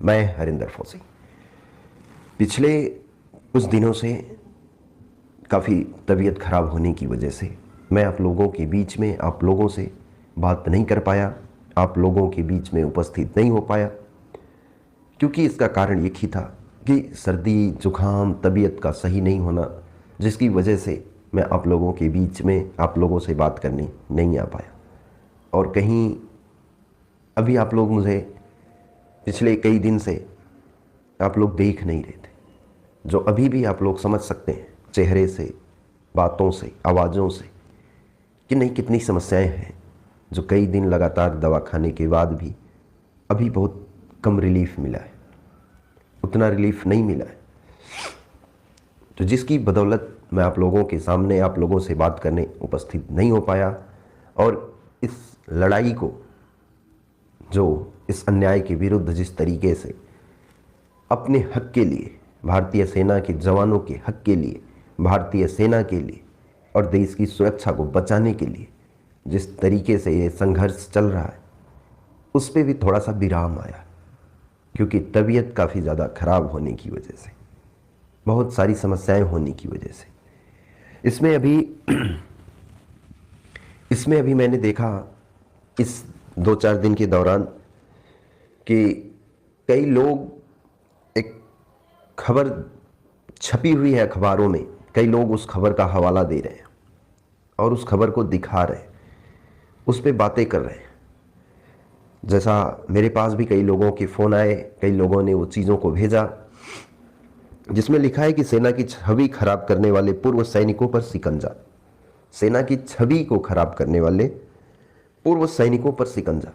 मैं हरिंदर फौजी। पिछले कुछ दिनों से काफ़ी तबीयत ख़राब होने की वजह से मैं आप लोगों के बीच में आप लोगों से बात नहीं कर पाया, आप लोगों के बीच में उपस्थित नहीं हो पाया, क्योंकि इसका कारण एक ही था कि सर्दी जुकाम तबीयत का सही नहीं होना, जिसकी वजह से मैं आप लोगों के बीच में आप लोगों से बात करने नहीं आ पाया। और कहीं अभी आप लोग मुझे पिछले कई दिन से आप लोग देख नहीं रहे थे, जो अभी भी आप लोग समझ सकते हैं चेहरे से, बातों से, आवाज़ों से कि नहीं कितनी समस्याएं हैं, जो कई दिन लगातार दवा खाने के बाद भी अभी बहुत कम रिलीफ मिला है, उतना रिलीफ नहीं मिला है। तो जिसकी बदौलत मैं आप लोगों के सामने आप लोगों से बात करने उपस्थित नहीं हो पाया। और इस लड़ाई को, जो इस अन्याय के विरुद्ध जिस तरीके से अपने हक के लिए, भारतीय सेना के जवानों के हक के लिए, भारतीय सेना के लिए और देश की सुरक्षा को बचाने के लिए जिस तरीके से ये संघर्ष चल रहा है, उस पर भी थोड़ा सा विराम आया, क्योंकि तबीयत काफ़ी ज़्यादा ख़राब होने की वजह से, बहुत सारी समस्याएं होने की वजह से इसमें अभी मैंने देखा इस 2-4 दिन के दौरान कि कई लोग, एक खबर छपी हुई है अखबारों में, कई लोग उस खबर का हवाला दे रहे हैं और उस खबर को दिखा रहे हैं, उस पर बातें कर रहे हैं। जैसा मेरे पास भी कई लोगों के फ़ोन आए, कई लोगों ने वो चीज़ों को भेजा, जिसमें लिखा है कि सेना की छवि खराब करने वाले पूर्व सैनिकों पर शिकंजा, सेना की छवि को खराब करने वाले पूर्व सैनिकों पर शिकंजा।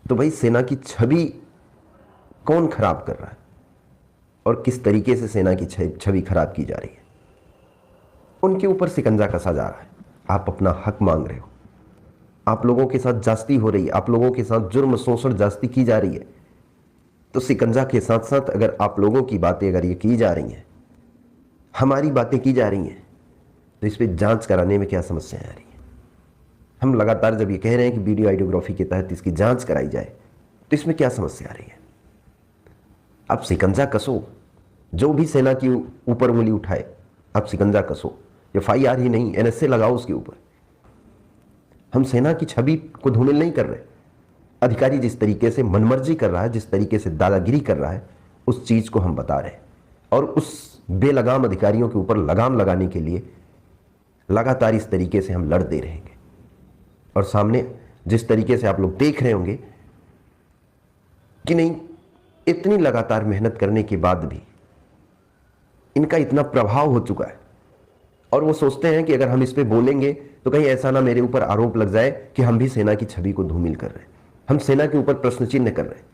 तो भाई, सेना की छवि कौन खराब कर रहा है और किस तरीके से सेना की छवि खराब की जा रही है? उनके ऊपर शिकंजा कसा जा रहा है। आप अपना हक मांग रहे हो, आप लोगों के साथ जास्ती हो रही है, आप लोगों के साथ जुर्म शोषण जास्ती की जा रही है। तो शिकंजा के साथ साथ अगर आप लोगों की बातें अगर ये की जा रही हैं, हमारी बातें की जा रही हैं, तो इस पर जांच कराने में क्या समस्या आ रही है? हम लगातार जब ये कह रहे हैं कि वीडियो आइडियोग्राफी के तहत इसकी जांच कराई जाए, तो इसमें क्या समस्या आ रही है? आप शिकंजा कसो, जो भी सेना की ऊपर उंगली उठाए आप शिकंजा कसो, FIR ही नहीं NSA लगाओ उसके ऊपर। हम सेना की छवि को धूमिल नहीं कर रहे। अधिकारी जिस तरीके से मनमर्जी कर रहा है, जिस तरीके से दादागिरी कर रहा है, उस चीज को हम बता रहे हैं और उस बेलगाम अधिकारियों के ऊपर लगाम लगाने के लिए लगातार इस तरीके से हम लड़ते रहेंगे। और सामने जिस तरीके से आप लोग देख रहे होंगे कि नहीं, इतनी लगातार मेहनत करने के बाद भी इनका इतना प्रभाव हो चुका है और वो सोचते हैं कि अगर हम इस पे बोलेंगे तो कहीं ऐसा ना मेरे ऊपर आरोप लग जाए कि हम भी सेना की छवि को धूमिल कर रहे हैं, हम सेना के ऊपर प्रश्न चिन्ह कर रहे हैं।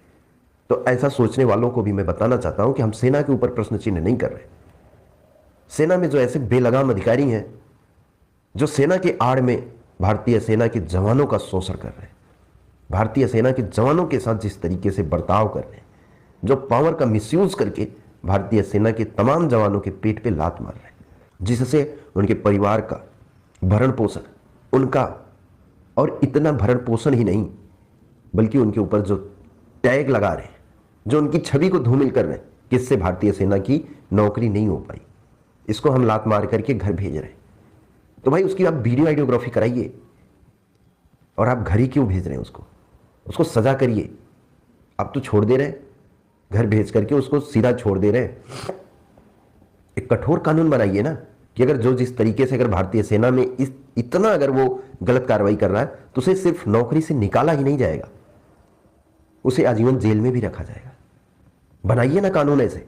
तो ऐसा सोचने वालों को भी मैं बताना चाहता हूं कि हम सेना के ऊपर प्रश्न चिन्ह नहीं कर रहे। सेना में जो ऐसे बेलगाम अधिकारी हैं, जो सेना के आड़ में भारतीय सेना के जवानों का शोषण कर रहे हैं, भारतीय सेना के जवानों के साथ जिस तरीके से बर्ताव कर रहे हैं, जो पावर का मिसयूज करके भारतीय सेना के तमाम जवानों के पेट पे लात मार रहे हैं, जिससे उनके परिवार का भरण पोषण, उनका, और इतना भरण पोषण ही नहीं बल्कि उनके ऊपर जो टैग लगा रहे हैं, जो उनकी छवि को धूमिल कर रहे हैं, किससे भारतीय सेना की नौकरी नहीं हो पाई, इसको हम लात मार करके घर भेज रहे हैं। तो भाई, उसकी आप वीडियो आइडियोग्राफी कराइए। और आप घर ही क्यों भेज रहे हैं उसको सजा करिए। आप तो छोड़ दे रहे हैं, घर भेज करके उसको सीधा छोड़ दे रहे हैं। एक कठोर कानून बनाइए ना कि अगर जो जिस तरीके से अगर भारतीय सेना में इतना अगर वो गलत कार्रवाई कर रहा है तो उसे सिर्फ नौकरी से निकाला ही नहीं जाएगा, उसे आजीवन जेल में भी रखा जाएगा। बनाइए ना कानून ऐसे।